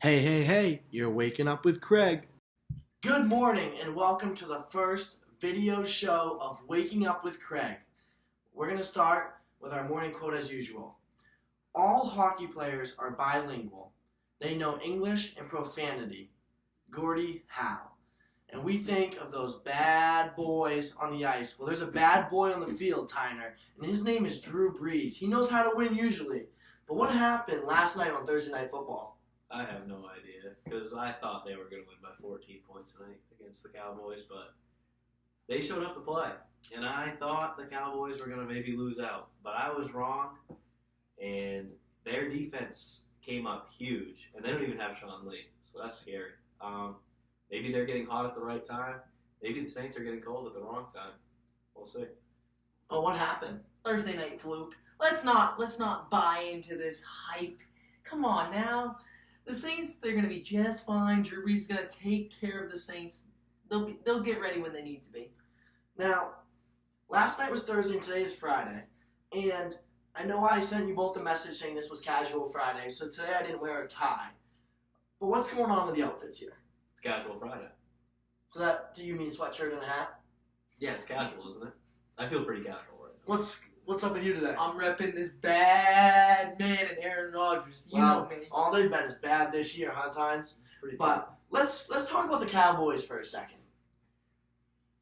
Hey, hey, hey, you're waking up with Craig. Good morning and welcome to the first video show of Waking Up with Craig. We're going to start with our morning quote as usual. All hockey players are bilingual. They know English and profanity. Gordie Howe. And we think of those bad boys on the ice. Well, there's a bad boy on the field, Tyner, and his name is Drew Brees. He knows how to win usually. But what happened last night on Thursday Night Football? I have no idea, because I thought they were going to win by 14 points tonight against the Cowboys, but they showed up to play, and I thought the Cowboys were going to maybe lose out, but I was wrong, and their defense came up huge, and they don't even have Sean Lee, so that's scary. Maybe they're getting hot at the right time. Maybe the Saints are getting cold at the wrong time. We'll see. But what happened? Thursday night fluke. Let's not buy into this hype. Come on now. The Saints, they're going to be just fine. Drew Brees is going to take care of the Saints. They'll get ready when they need to be. Now, last night was Thursday and today is Friday. And I know I sent you both a message saying this was casual Friday, so today I didn't wear a tie. But what's going on with the outfits here? It's casual Friday. So that, do you mean sweatshirt and a hat? Yeah, it's casual, isn't it? I feel pretty casual right now. What's up with you today? I'm repping this bad man and Aaron Rodgers. You know me. All they've been is bad this year, huh, Tynes? Pretty But let's talk about the Cowboys for a second.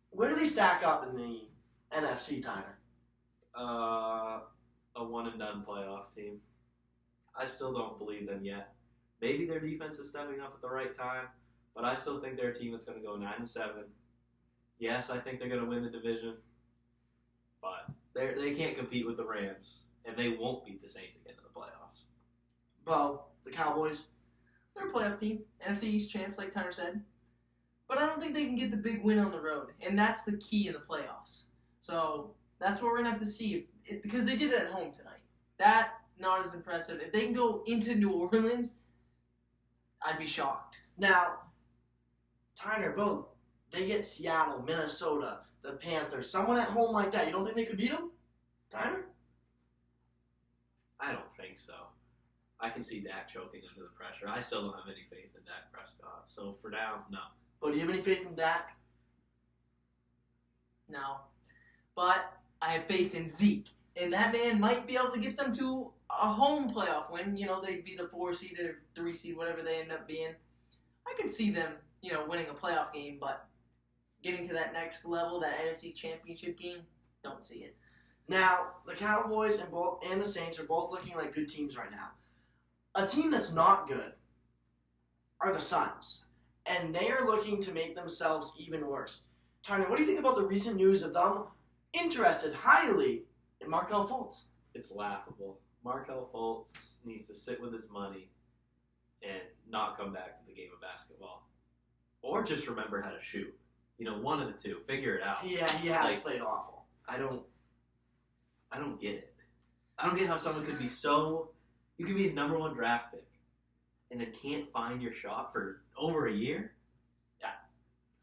Where do they stack up in the NFC, Tyner? A one-and-done playoff team. I still don't believe them yet. Maybe their defense is stepping up at the right time, but I still think they're a team that's going to go 9-7. Yes, I think they're going to win the division, but they can't compete with the Rams, and they won't beat the Saints again in the playoffs. Well, the Cowboys? They're a playoff team. NFC East champs, like Tyler said. But I don't think they can get the big win on the road, and that's the key in the playoffs. So that's what we're going to have to see, because they did it at home tonight. That, not as impressive. If they can go into New Orleans, I'd be shocked. Now, Tyner, both, they get Seattle, Minnesota, the Panthers, someone at home like that. You don't think they could beat them, Tyner? I don't think so. I can see Dak choking under the pressure. I still don't have any faith in Dak Prescott. So for now, no. But do you have any faith in Dak? No. But I have faith in Zeke. And that man might be able to get them to a home playoff win. You know, they'd be the 4 seed or 3 seed, whatever they end up being. I could see them, winning a playoff game, but getting to that next level, that NFC Championship game, don't see it. Now, the Cowboys and the Saints are both looking like good teams right now. A team that's not good are the Suns, and they are looking to make themselves even worse. Tyner, what do you think about the recent news of them interested highly in Markelle Fultz? It's laughable. Markelle Fultz needs to sit with his money and not come back to the game of basketball. Or just remember how to shoot. One of the two. Figure it out. Yeah, he has played awful. I don't get it. I don't get how someone could be you could be a number 1 draft pick and then can't find your shot for over a year? Yeah.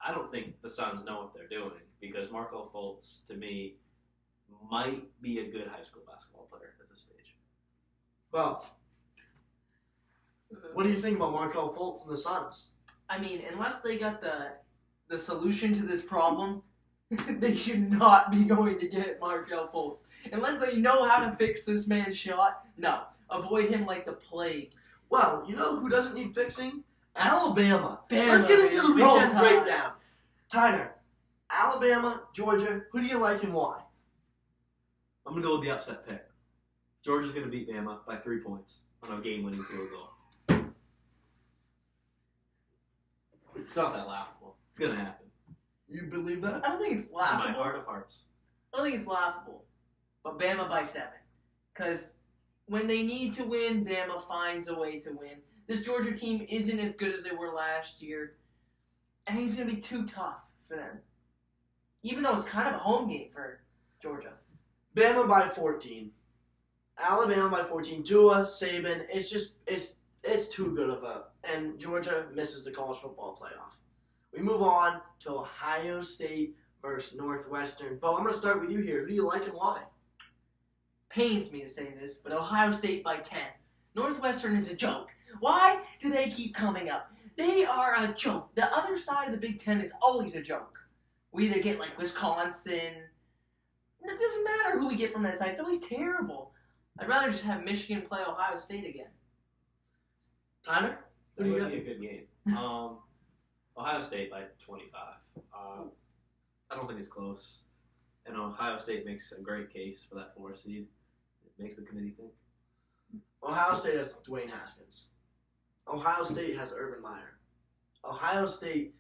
I don't think the Suns know what they're doing, because Markelle Fultz, to me, might be a good high school basketball player at this stage. Well, what do you think about Markelle Fultz and the Suns? I mean, unless they got the solution to this problem, they should not be going to get Markelle Fultz. Unless they know how to fix this man's shot, no. Avoid him like the plague. Well, you know who doesn't need fixing? Alabama. Bama, Let's get into the baby. Roll weekend Tide. breakdown. Tyner, Alabama, Georgia, who do you like and why? I'm going to go with the upset pick. Georgia's going to beat Bama by 3 points on a game-winning field goal. It's not that laughable. It's going to happen. You believe that? I don't think it's In my laughable. heart of hearts. I don't think it's laughable. But Bama by 7. Because when they need to win, Bama finds a way to win. This Georgia team isn't as good as they were last year. I think it's going to be too tough for them. Even though it's kind of a home game for Georgia. Bama by 14. Alabama by 14. Tua, Saban, it's too good of a... And Georgia misses the college football playoff. We move on to Ohio State versus Northwestern. Bo, I'm going to start with you here. Who do you like and why? Pains me to say this, but Ohio State by 10. Northwestern is a joke. Why? do they keep coming up? They are a joke. The other side of the Big Ten is always a joke. We either get like Wisconsin. It doesn't matter who we get from that side. It's always terrible. I'd rather just have Michigan play Ohio State again. Tyler, That who do you would got? be a good game. Ohio State by 25. I don't think it's close. And Ohio State makes a great case for that 4 seed. It makes the committee think. Ohio State has Dwayne Haskins. Ohio State has Urban Meyer. Ohio State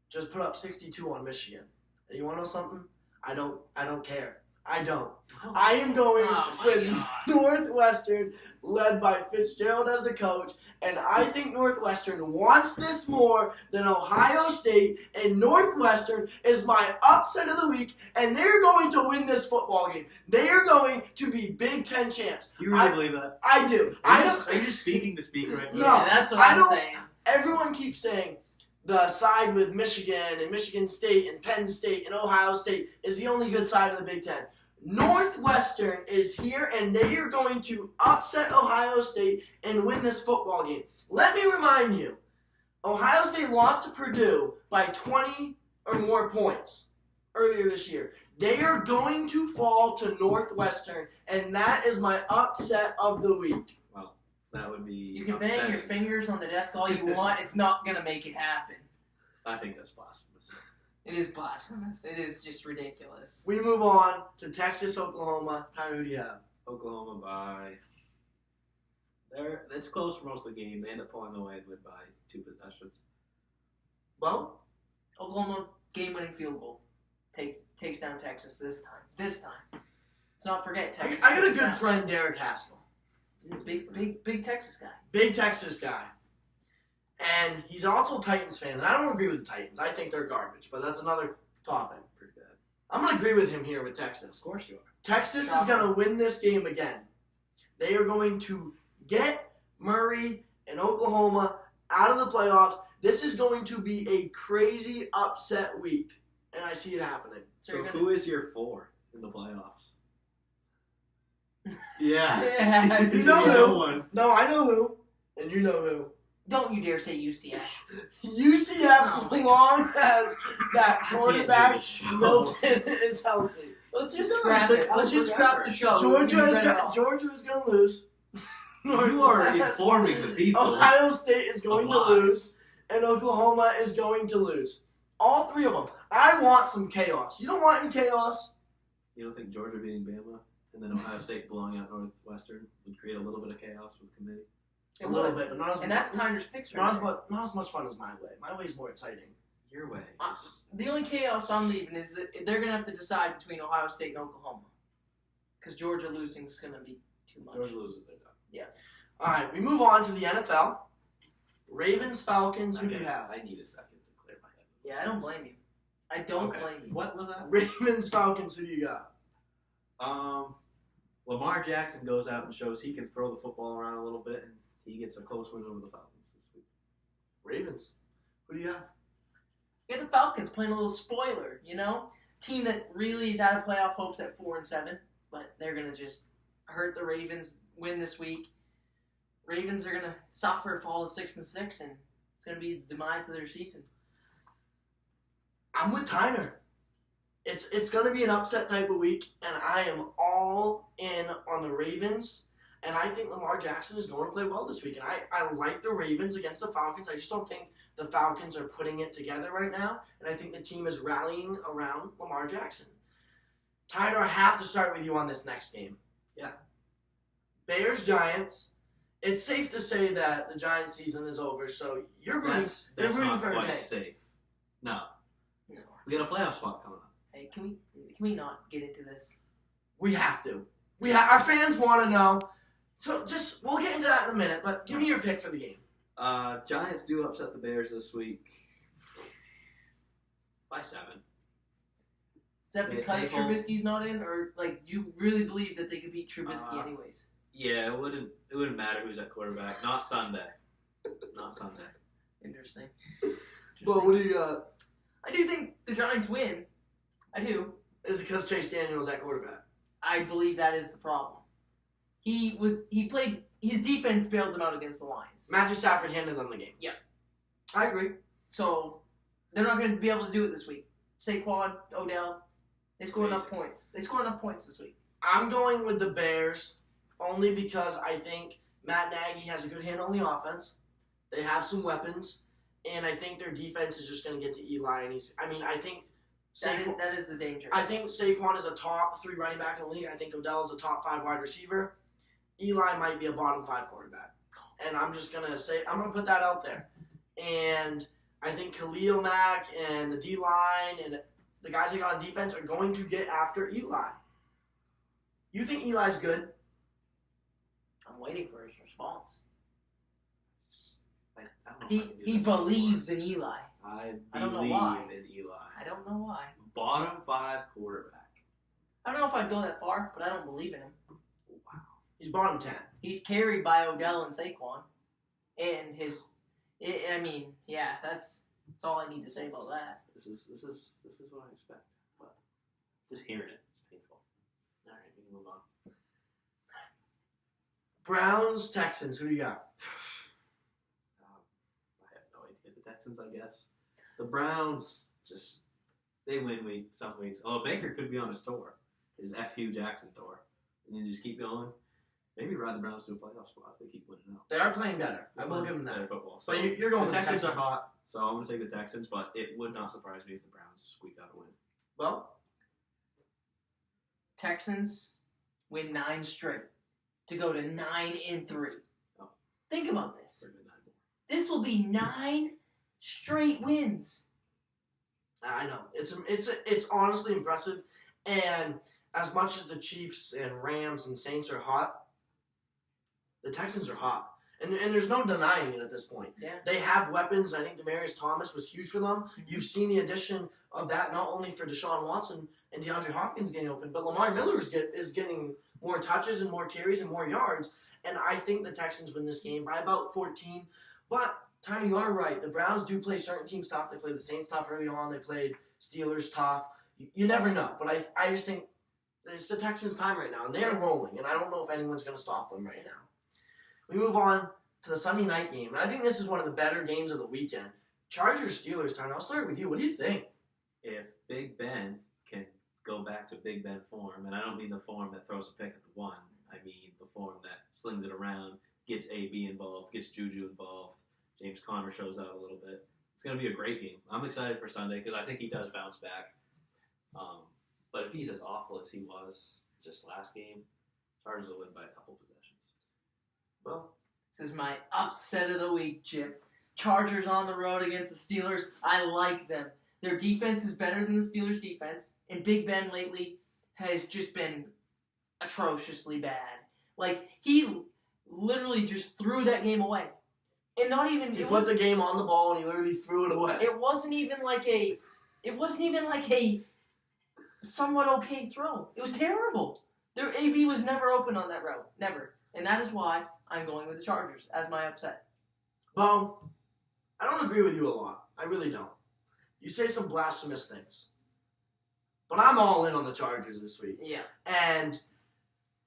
just put up 62 on Michigan. And you want to know something? I don't care. I don't. I am going Oh, my with God. Northwestern, led by Fitzgerald as a coach, and I think Northwestern wants this more than Ohio State, and Northwestern is my upset of the week, and they're going to win this football game. They are going to be Big Ten champs. You really I- believe that? I do. Are you just speaking to speak right now? No, Yeah, that's what I I'm don't- saying. Everyone keeps saying the side with Michigan and Michigan State and Penn State and Ohio State is the only good side of the Big Ten. Northwestern is here, and they are going to upset Ohio State and win this football game. Let me remind you, Ohio State lost to Purdue by 20 or more points earlier this year. They are going to fall to Northwestern, and that is my upset of the week. That would be. You can bang your upsetting. fingers on the desk all you want. It's not going to make it happen. I think that's blasphemous. It is blasphemous. It is just ridiculous. We move on to Texas, Oklahoma. Tyler, who do you have? Oklahoma by. It's close for most of the game. They end up pulling away and win by 2 possessions. Well, Oklahoma game-winning field goal takes down Texas this time. This time. Let's not forget Texas. I got a took it good down. friend, Derek Haskell. Big Texas guy. Big Texas guy. And he's also a Titans fan. And I don't agree with the Titans. I think they're garbage, but that's another topic. Pretty bad. I'm going to agree with him here with Texas. Of course you are. Texas is going to win this game again. They are going to get Murray and Oklahoma out of the playoffs. This is going to be a crazy upset week, and I see it happening. So So you're gonna- who is your 4 in the playoffs? Yeah. Yeah, You know Yeah, who? one. No, I know who, and you know who. Don't you dare say UCF. UCF, Oh my as long as that I can't quarterback do this show. Milton is healthy. Let's just No, scrap it's like it. Let's just scrap the show. Georgia You is better off. Georgia is going to lose. You are informing the people. Ohio State is going to lies. lose, and Oklahoma is going to lose. All 3 of them. I want some chaos. You don't want any chaos? You don't think Georgia beating Bama and then Ohio State blowing out Northwestern would create a little bit of chaos with the committee? It A little would. bit, but not as And that's Tyler's picture. not as much fun as my way. My way is more exciting. Your way. The only chaos I'm leaving is that they're going to have to decide between Ohio State and Oklahoma. Because Georgia losing is going to be too much. Georgia loses, they're done. All right, we move on to the NFL. Ravens, Falcons, who do you Okay, have? I need a second to clear my head. Yeah, I don't blame you. I don't Okay. blame you. What was that? Ravens, Falcons, who do you got? Lamar Jackson goes out and shows he can throw the football around a little bit, and he gets a close win over the Falcons this week. Ravens. Who do you have? Yeah, the Falcons playing a little spoiler, you know? Team that really is out of playoff hopes at 4-7, but they're going to just hurt the Ravens, win this week. Ravens are going to suffer, fall to 6-6, and it's going to be the demise of their season. I'm with Tyner. It's going to be an upset type of week, and I am all in on the Ravens. And I think Lamar Jackson is going to play well this week. And I like the Ravens against the Falcons. I just don't think the Falcons are putting it together right now. And I think the team is rallying around Lamar Jackson. Tyner, I have to start with you on this next game. Yeah. Bears-Giants. It's safe to say that the Giants season is over, so you're rooting, That's you're rooting not for a quite tank. safe. No. No. We got a playoff spot coming up. Hey, can we not get into this? We have to. Our fans want to know. So we'll get into that in a minute, but give me your pick for the game. Giants do upset the Bears this week by 7. Is that They- because they hold- Trubisky's not in, or like you really believe that they could beat Trubisky anyways? Yeah, it wouldn't matter who's at quarterback. Not Sunday. Not Sunday. Interesting. Well, what do you got? I do think the Giants win. I do. Is it because Chase Daniels at quarterback? I believe that is the problem. He played his defense bailed him out against the Lions. Matthew Stafford handed them the game. Yeah. I agree. So they're not going to be able to do it this week. Saquon, Odell, they scored enough points. They scored enough points this week. I'm going with the Bears only because I think Matt Nagy has a good hand on the offense. They have some weapons, and I think their defense is just going to get to Eli. And I think That is the danger. I think Saquon is a top 3 running back in the league. I think Odell is a top 5 wide receiver. Eli might be a bottom 5 quarterback. And I'm just going to put that out there. And I think Khalil Mack and the D-line and the guys they got on defense are going to get after Eli. You think Eli's good? I'm waiting for his response. I don't know if I can do He this believes anymore. in Eli. I I don't know believe why. in Eli. I don't know why. Bottom 5 quarterback. I don't know if I'd go that far, but I don't believe in him. Wow. He's bottom 10. He's carried by Odell and Saquon. And that's all I need to say about that. This is what I expect. But just hearing it, it's painful. All right, we can move on. Browns, Texans, who do you got? I have no idea. The Texans, I guess. The Browns they win some weeks. Oh, Baker could be on his tour, his F.U. Jackson tour, and then just keep going. Maybe ride the Browns to a playoff spot if they keep winning out. They are playing better. I will give them Better that. football. But you're going the with the Texans are Texans. hot, so I'm going to take the Texans. But it would not surprise me if the Browns squeak out a win. Well, Texans win 9 straight to go to 9-3. Oh. Think about this. Pretty good 9 more. This will be 9 straight wins. I know. It's honestly impressive. And as much as the Chiefs and Rams and Saints are hot, the Texans are hot. And there's no denying it at this point. Yeah. They have weapons. I think Demaryius Thomas was huge for them. You've seen the addition of that not only for Deshaun Watson and DeAndre Hopkins getting open, but Lamar Miller is getting more touches and more carries and more yards. And I think the Texans win this game by about 14. But, Tiny, you are right. The Browns do play certain teams tough. They played the Saints tough early on. They played Steelers tough. You never know. But I just think it's the Texans' time right now. And they're rolling. And I don't know if anyone's going to stop them right now. We move on to the Sunday night game. And I think this is one of the better games of the weekend. Chargers-Steelers, Tiny. I'll start with you. What do you think? If Big Ben can go back to Big Ben form, and I don't mean the form that throws a pick at the 1, I mean the form that slings it around, gets AB involved, gets Juju involved, James Conner shows out a little bit. It's going to be a great game. I'm excited for Sunday because I think he does bounce back. But if he's as awful as he was just last game, Chargers will win by a couple possessions. Well, This is my upset of the week, Chip. Chargers on the road against the Steelers. I like them. Their defense is better than the Steelers' defense, and Big Ben lately has just been atrociously bad. Like, he literally just threw that game away. And not even... he put the game on the ball and he literally threw it away. It wasn't even like a somewhat okay throw. It was terrible. Their AB was never open on that route. Never. And that is why I'm going with the Chargers as my upset. Well, I don't agree with you a lot. I really don't. You say some blasphemous things. But I'm all in on the Chargers this week. Yeah. And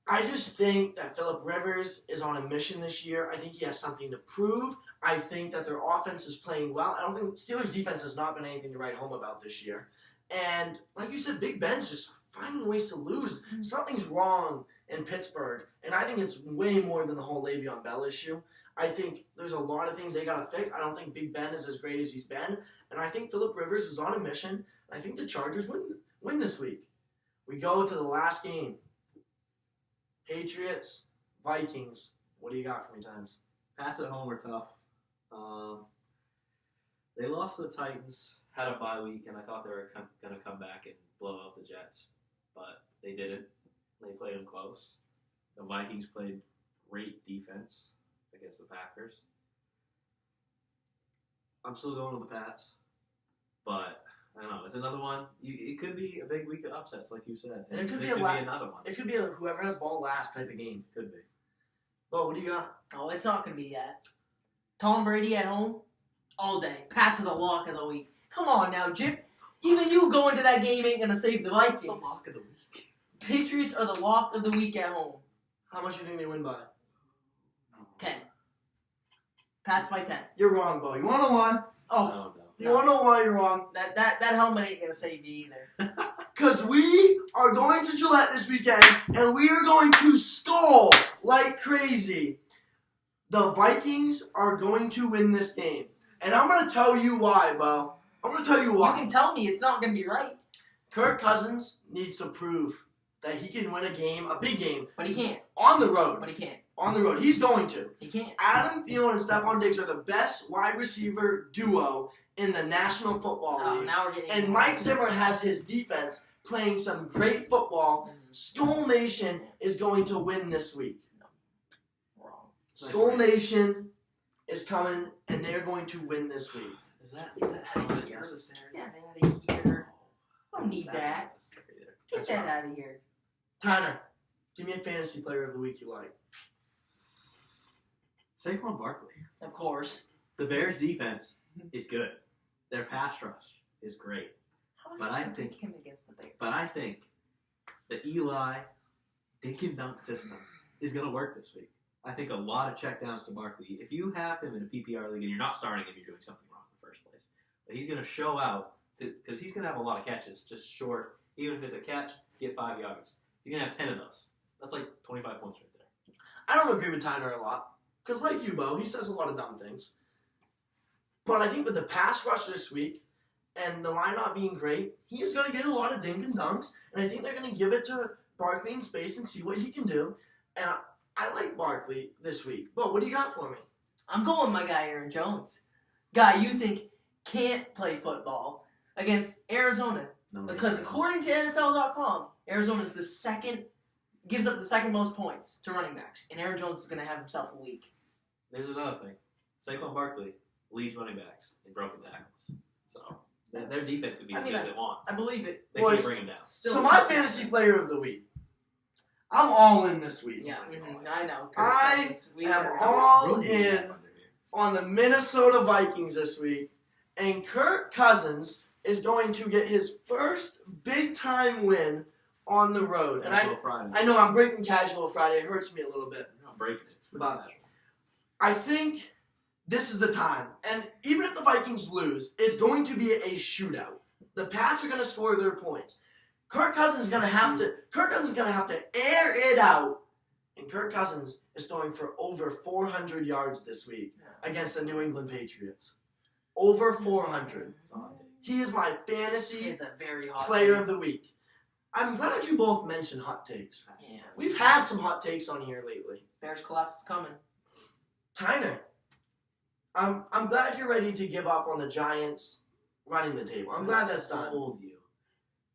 I just think that Phillip Rivers is on a mission this year. I think he has something to prove. I think that their offense is playing well. I don't think Steelers' defense has not been anything to write home about this year. And like you said, Big Ben's just finding ways to lose. Something's wrong in Pittsburgh. And I think it's way more than the whole Le'Veon Bell issue. I think there's a lot of things they got to fix. I don't think Big Ben is as great as he's been. And I think Phillip Rivers is on a mission. I think the Chargers win this week. We go to the last game. Patriots, Vikings. What do you got for me, Tines? Pats at home are tough. They lost to the Titans, had a bye week, and I thought they were going to come back and blow out the Jets. But they didn't. They played them close. The Vikings played great defense against the Packers. I'm still going with the Pats. But, I don't know, it's another one. It could be a big week of upsets, like you said. And it could this be could be another one. It could be a whoever has ball last type of game. Could be. Well, what do you got? Oh, it's not going to be that. Tom Brady at home, all day. Pats are the lock of the week. Come on now, Jip. Even you going to that game ain't going to save the Vikings. The lock of the week. Patriots are the lock of the week at home. How much do you think they win by? 10. Pats by 10. You're wrong, Bo. You want to know why? Oh, No. You want to know why you're wrong? that helmet ain't gonna save you either. Because we are going to Gillette this weekend, and we are going to skull like crazy. The Vikings are going to win this game. And I'm going to tell you why, Bo. I'm going to tell you You why. can tell me it's not gonna be right, Kirk Cousins needs to prove that he can win a game, a big game, but he can't. on the road. But he can't. On the road. He's going to. He can't. Adam Thielen and Stephon Diggs are the best wide receiver duo in the National Football Oh, League. now we're getting. And Mike Zimmer has his defense playing some great football. Mhm. Skull Nation is going to win this week. Wrong. Skull Nation is coming, and they're going to win this week. Is that out of here. necessary? Get that out of here. I don't need Not that. necessary there. Get That's that right. out of here. Tyler, give me a fantasy player of the week you like. Saquon Barkley. Of course. The Bears' defense is good. Their pass rush is great. How is But it I gonna think- pick him against the Bears? But I think the Eli dink and dunk system is going to work this week. I think a lot of checkdowns to Barkley. If you have him in a PPR league and you're not starting him, you're doing something wrong in the first place. But he's going to show out because he's going to have a lot of catches, just short. Even if it's a catch, get 5 yards. You're going to have 10 of those. That's like 25 points right there. I don't agree with Tyler a lot. Because like you, Bo, he says a lot of dumb things. But I think with the pass rush this week and the line not being great, he is going to get a lot of dink and dunks. And I think they're going to give it to Barkley in space and see what he can do. And I like Barkley this week. Bo, what do you got for me? I'm going with my guy Aaron Jones. Guy you think can't play football against Arizona. No, Because according to NFL.com, Arizona's gives up the second most points to running backs. And Aaron Jones is going to have himself a week. There's another thing. Saquon Barkley leads running backs in broken tackles. So their defense could be as good as it wants. I believe it. They Boys, can't bring him down. Still So my fantasy player of the week. I'm all in this week. Yeah, I know. I We am are- all in on the Minnesota Vikings this week. And Kirk Cousins is going to get his first big-time win on the road. And I know I'm breaking casual Friday. It hurts me a little bit. You're not breaking it. It's pretty But- casual. I think this is the time. And even if the Vikings lose, it's going to be a shootout. The Pats are going to score their points. Kirk Cousins is going to have to air it out. And Kirk Cousins is throwing for over 400 yards this week against the New England Patriots. Over 400. He is my He fantasy is a very hot player team. of the week. I'm glad you both mentioned hot takes. Yeah. We've had some hot takes on here lately. Bears collapse is coming. Tyner, I'm glad you're ready to give up on the Giants running the table. I'm glad that's done. Told you.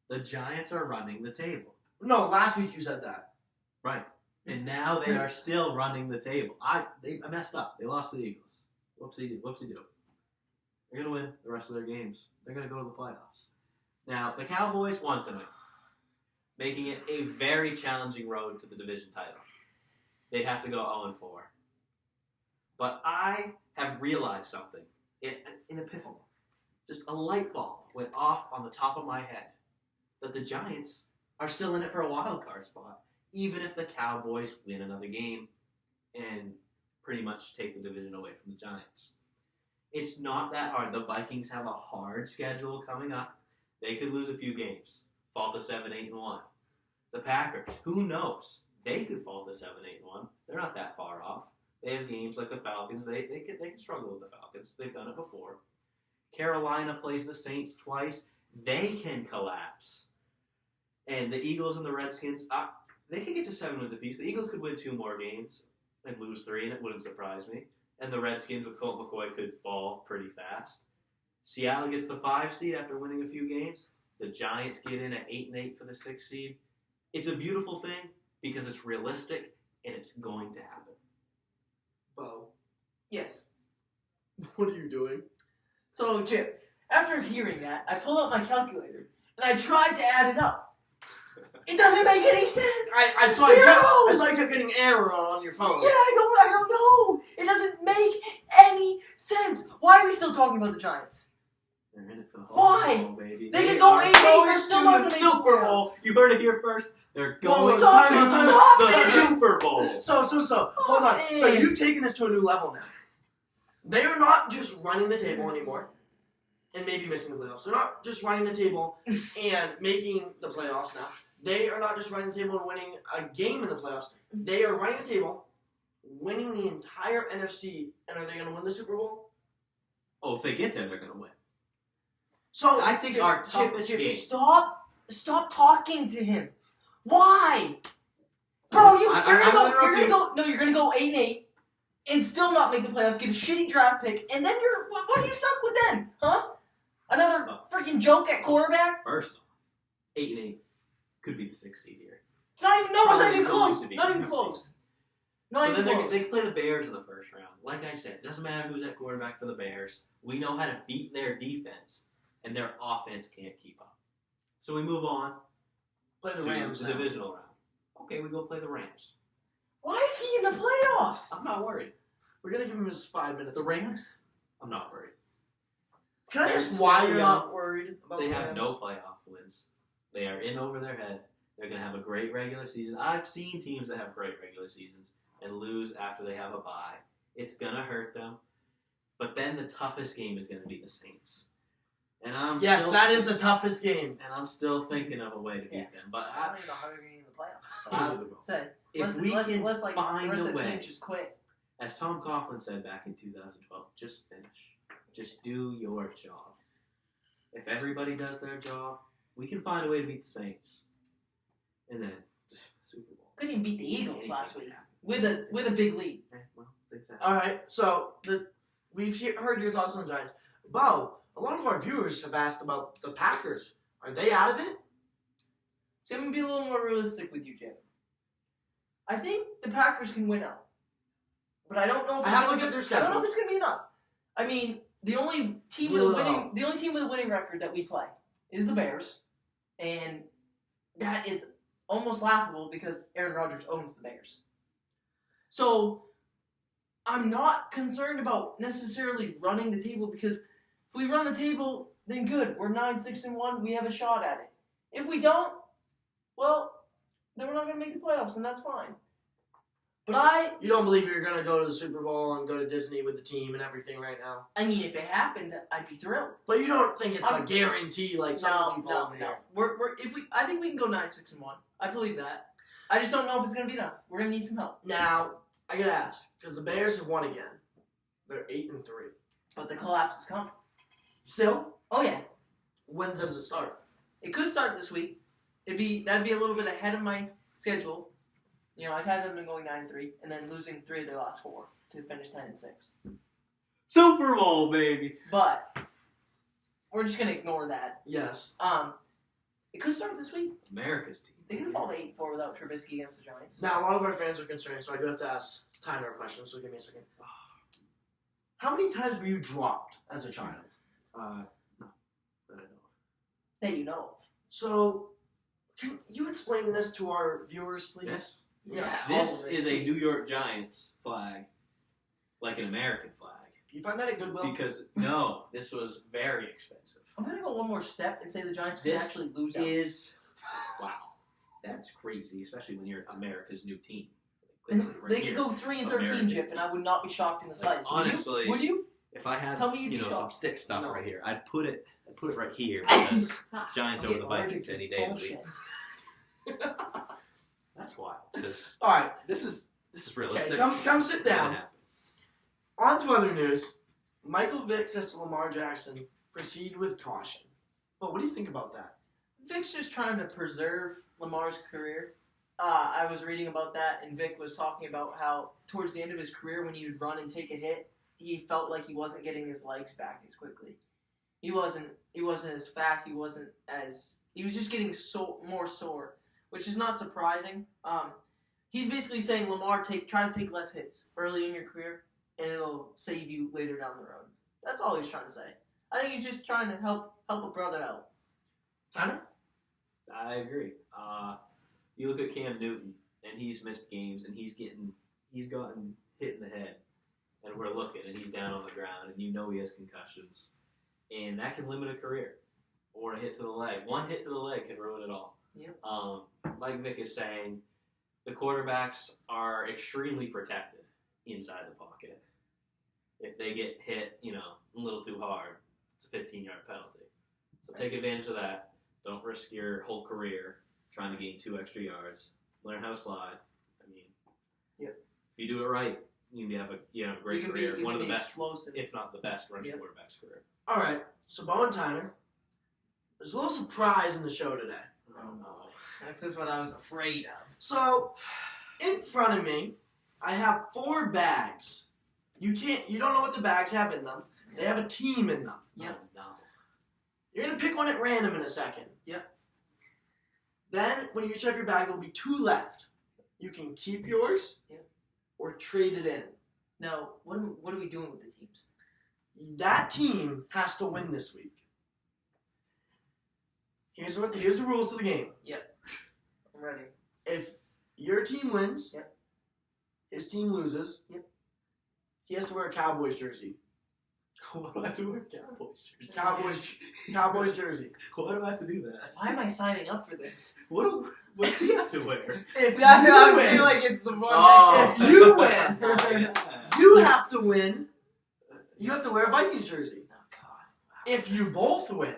The Giants are running the table. No, last week you said that. Right. And now they are still running the table. I messed up. They lost to the Eagles. Whoopsie do. They're going to win the rest of their games. They're going to go to the playoffs. Now, the Cowboys won tonight, making it a very challenging road to the division title. They'd have to go 0-4. But I have realized something. An epiphany. Just a light bulb went off on the top of my head. That the Giants are still in it for a wild card spot, even if the Cowboys win another game and pretty much take the division away from the Giants. It's not that hard. The Vikings have a hard schedule coming up. They could lose a few games, fall to 7-8-1. The Packers, who knows? They could fall to 7-8-1. They're not that far off. They have games like the Falcons. They can struggle with the Falcons. They've done it before. Carolina plays the Saints twice. They can collapse. And the Eagles and the Redskins, they can get to 7 wins apiece. The Eagles could win 2 more games and lose 3, and it wouldn't surprise me. And the Redskins with Colt McCoy could fall pretty fast. Seattle gets the 5 seed after winning a few games. The Giants get in at 8-8 for the 6 seed. It's a beautiful thing because it's realistic and it's going to happen. Bo, Yes. what are you doing? So, Chip, after hearing that, I pulled out my calculator and I tried to add it up. It doesn't make any sense. I saw you kept getting error on your phone. Yeah, I don't know. It doesn't make any sense. Why are we still talking about the Giants? They're in it for the whole Why? Bowl, baby. They could go are 8-8, going they're still to not the gonna make the Super Bowl. playoffs. You heard it here first. They're going Stop to it, the stop it. Super Bowl. So, hold on. So man. you've taken this to a new level now. They are not just running the table anymore and maybe missing the playoffs. They're not just running the table and making the playoffs now. They are not just running the table and winning a game in the playoffs. They are running the table, winning the entire NFC, and are they going to win the Super Bowl? Oh, if they get there, they're going to win. So I think our toughest game. Stop talking to him. Why? Bro, you're gonna go 8-8 and still not make the playoffs, get a shitty draft pick, and then what are you stuck with then? Huh? Another freaking joke at quarterback? First off, 8-8 could be the 6th seed here. It's not even Probably still close. used to be Not the even 6th close. seed. Not So even then close. they play the Bears in the first round. Like I said, it doesn't matter who's at quarterback for the Bears. We know how to beat their defense, and their offense can't keep up. So we move on play the to Rams the now. divisional round. Okay, we go play the Rams. Why is he in the playoffs? I'm not worried. We're going to give him his 5 minutes. The Rams? I'm not worried. Can I They're ask why still you're young. not worried about They the have Rams? no playoff wins. They are in over their head. They're going to have a great regular season. I've seen teams that have great regular seasons and lose after they have a bye. It's going to hurt them. But then the toughest game is going to be the Saints. And That is the toughest game. And I'm still thinking of a way to beat them. But I don't even know how they're getting in the playoffs. if we can find the a way, team just quit. as Tom Coughlin said back in 2012, just finish. Just do your job. If everybody does their job, we can find a way to beat the Saints. And then just Super Bowl. Couldn't even beat the Eagles Anything last can week happen. with a big lead. Well, exactly. All right, so we've heard your thoughts on the Giants. Bo, a lot of our viewers have asked about the Packers. Are they out of it? So I'm gonna be a little more realistic with you, Jim. I think the Packers can win out, but I don't know. If I it's haven't gonna looked at their be- I don't know schedule. if it's gonna be enough. I mean, the only team with a winning record that we play is the Bears, and that is almost laughable because Aaron Rodgers owns the Bears. So I'm not concerned about necessarily running the table because if we run the table, then good. We're 9-6-1. We have a shot at it. If we don't, well, then we're not going to make the playoffs, and that's fine. But You don't believe you're going to go to the Super Bowl and go to Disney with the team and everything right now? I mean, if it happened, I'd be thrilled. But you don't think it's a guarantee like some people over No. here? I think we can go 9-6-1. I believe that. I just don't know if it's going to be enough. We're going to need some help. Now, I got to ask, because the Bears have won again. They're 8-3. But the collapse is coming. Still? Oh yeah, When does it start? it could start this week. That'd be a little bit ahead of my schedule. You know, I've had them going 9-3 and then losing 3 of their last 4 to finish 10-6. Super Bowl, baby. But we're just gonna ignore that. Yes. It could start this week. America's team. They could fall to 8-4 without Trubisky against the Giants. Now, a lot of our fans are concerned, so I do have to ask Tyler a question, so give me a second. How many times were you dropped as a child? No, that I know of. That you know of. So, can you explain this to our viewers, please? Yes. Yeah. This all of it, is a New please. York Giants flag, like an American flag. You find that at Goodwill? Because no, this was very expensive. I'm gonna go one more step and say the Giants could This actually lose out. is wow, that's crazy, especially when you're America's new team. They could go 3-13, America's Jip, and I would not be shocked in the slightest. Would you? honestly, Would you? If I had Tell me you'd be some shocked. stick stuff No. right here, I'd put it right here because Giants I'm over the getting allergic Vikings to any day of the week. bullshit. That's wild. Because All right. this is Okay, realistic. come sit It down. happened. On to other news. Michael Vick says to Lamar Jackson, proceed with caution. But what do you think about that? Vic's just trying to preserve Lamar's career. I was reading about that, and Vic was talking about how towards the end of his career, when he would run and take a hit, he felt like he wasn't getting his legs back as quickly. He wasn't as fast. He was just getting more sore, which is not surprising. He's basically saying, Lamar, try to take less hits early in your career, and it'll save you later down the road. That's all he's trying to say. I think he's just trying to help a brother out. Tyler? I agree. You look at Cam Newton, and he's missed games, and he's gotten hit in the head, and we're looking, and he's down on the ground, and you know he has concussions. and that can limit a career or a hit to the leg. One hit to the leg can ruin it all. Yep. Like Vic is saying, the quarterbacks are extremely protected inside the pocket. If they get hit, a little too hard, it's a 15-yard penalty. So take advantage of that. Don't risk your whole career trying to gain 2 extra yards. Learn how to slide. I mean, Yep. If you do it right, you can have a great You can career. be One of the best, explosive. if not the best, running Yep. quarterback's career. All right. So Bo and Tyner, there's a little surprise in the show today. Oh, no. This is what I was afraid of. So, in front of me, I have 4 bags. You don't know what the bags have in them. They have a team in them. Yep. Oh, no. You're gonna pick one at random in a second. Yep. Then, when you check your bag, there'll be 2 left. You can keep yours, Yep. or trade it in. Now, what are we doing with the teams? That team has to win this week. Here's the rules to the game. I'm ready. If your team wins, Yep. his team loses. Yep. He has to wear a Cowboys jersey. Why do I have to wear Cowboys jersey? Cowboys jersey. Why do I have to do that? Why am I signing up for this? What do we have to wear? If I you feel win, like it's the one Oh. If you win, Yeah. you have to win. You have to wear a Vikings jersey. Oh, God. If you both win,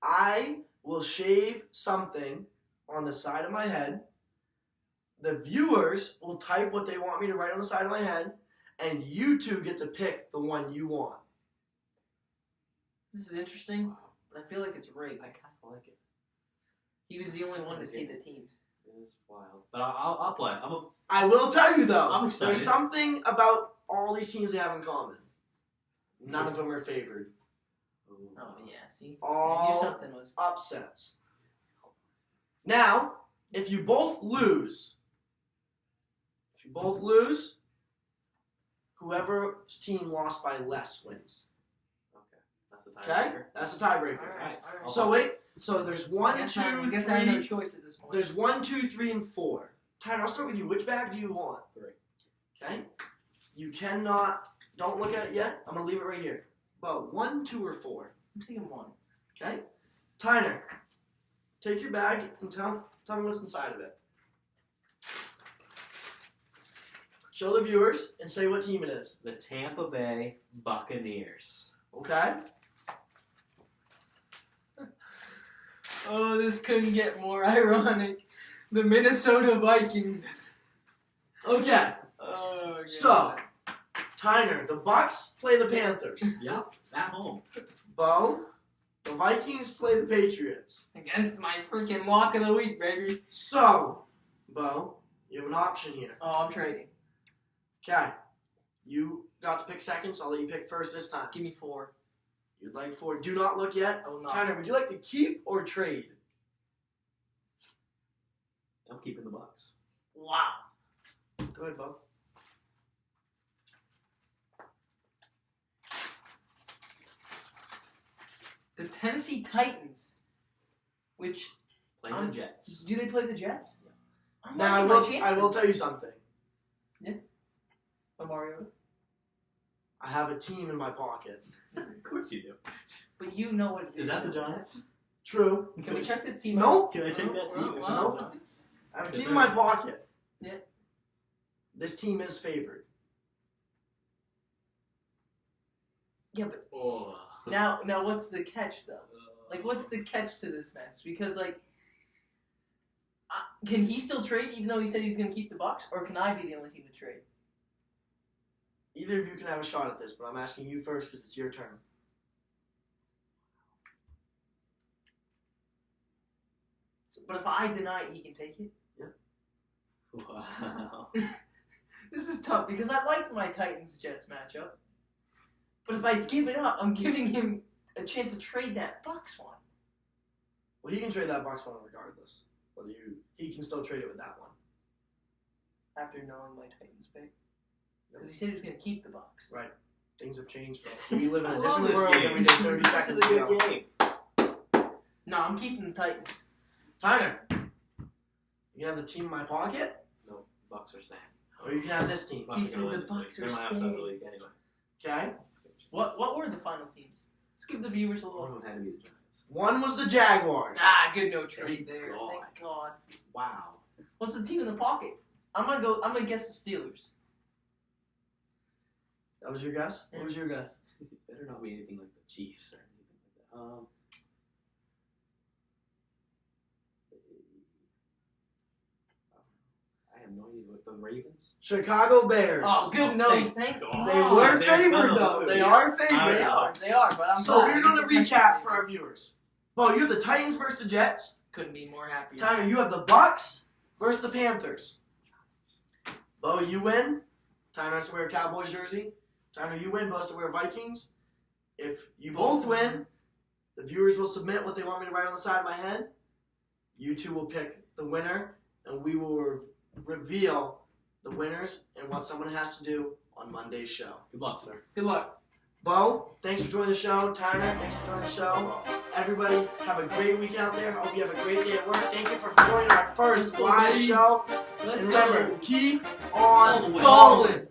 I will shave something on the side of my head. The viewers will type what they want me to write on the side of my head, and you 2 get to pick the one you want. This is interesting, but I feel like it's rigged. I kind of like it. He was the only one to see the teams. It is wild. But I'll play. I will tell you though, I'm excited. there's something about all these teams they have in common. None of them are favored. Oh, yeah, see? I All knew something was... upsets. Now, if you both lose, whoever's team lost by less wins. Okay. That's the Okay? tiebreaker. That's the tiebreaker. Alright. So wait, so there's 1, 2, I guess I have no 3. choice at this point. There's 1, 2, 3, and 4. Tyler, I'll start with you. Which bag do you want? 3. Okay? You cannot, don't look at it yet. I'm going to leave it right here. But 1, 2, or 4. I'm taking 1. Okay? Tyner, take your bag and tell me what's inside of it. Show the viewers and say what team it is. The Tampa Bay Buccaneers. Okay? Oh, this couldn't get more ironic. The Minnesota Vikings. Okay. Oh, God. So, Tyner, the Bucks play the Panthers. Yep. At home. Bo, the Vikings play the Patriots. Against my freaking lock of the week, baby. So, Bo, you have an option here. Oh, I'm trading. Okay. You got to pick second, so I'll let you pick first this time. Give me 4. You'd like 4. Do not look yet. I will not. Tyner, would you like to keep or trade? I'm keeping the Bucks. Wow. Go ahead, Bo. The Tennessee Titans, which Playing the Jets. do they play the Jets? Yeah. I'm Now, liking my I will chances. tell you something. Oh, Mario. I have a team in my pocket. Of course you do. But you know what it is. Is that the Giants? True. Can we check this team out? Nope. Can I take that team? Well, If it's well. the Giants? I have a team in my pocket. Yeah. This team is favored. Yeah, but Oh. now what's the catch, though? Like, what's the catch to this mess? Because, like, can he still trade even though he said he's going to keep the Bucks? Or can I be the only team to trade? Either of you can have a shot at this, but I'm asking you first because it's your turn. So, but if I deny it, he can take it? Wow. This is tough because I liked my Titans-Jets matchup. But if I give it up, I'm giving him a chance to trade that Bucks one. Well, he can trade that Bucks one regardless. He can still trade it with that one. After knowing my Titans pick. Because he said he was going to keep the Bucks. Right. Things have changed, bro. We live in I a love different this world game. than we did 30 This seconds is a ago. good game. No, I'm keeping the Titans. Tyner, you can have the team in my pocket, No, Bucks are staying. or you can have this team. Bucks He are said gonna win the this week. Bucks They're are my upset of the staying. week anyway. Okay? What were the final teams? Let's give the viewers a One little. of them had to be the Giants. One was the Jaguars. Ah, good no trade Thank there. God. Thank God. Wow. What's the team in the pocket? I'm gonna guess the Steelers. That was your guess? What was your guess? It better not be anything like the Chiefs or anything like that. I have no idea what the Ravens. Chicago Bears. Oh, good no. Thank God. They God. were They're favored, gonna though. lose. They are They favored. are, but I'm So glad. we're I going to get the recap Texans for our viewers. Bo, you have the Titans versus the Jets. Couldn't be more happy. Tyler, you have the Bucks versus the Panthers. Bo, you win. Tyler has to wear a Cowboys jersey. Tyler, you win. Bo has to wear Vikings. If you both win, the viewers will submit what they want me to write on the side of my head. You two will pick the winner, and we will reveal the winners and what someone has to do on Monday's show. Good luck, sir. Good luck. Bo, thanks for joining the show. Tyler, thanks for joining the show. Everybody, have a great weekend out there. Hope you have a great day at work. Thank you for joining our first live show. Let's And remember, go. keep on Bowling. bowling.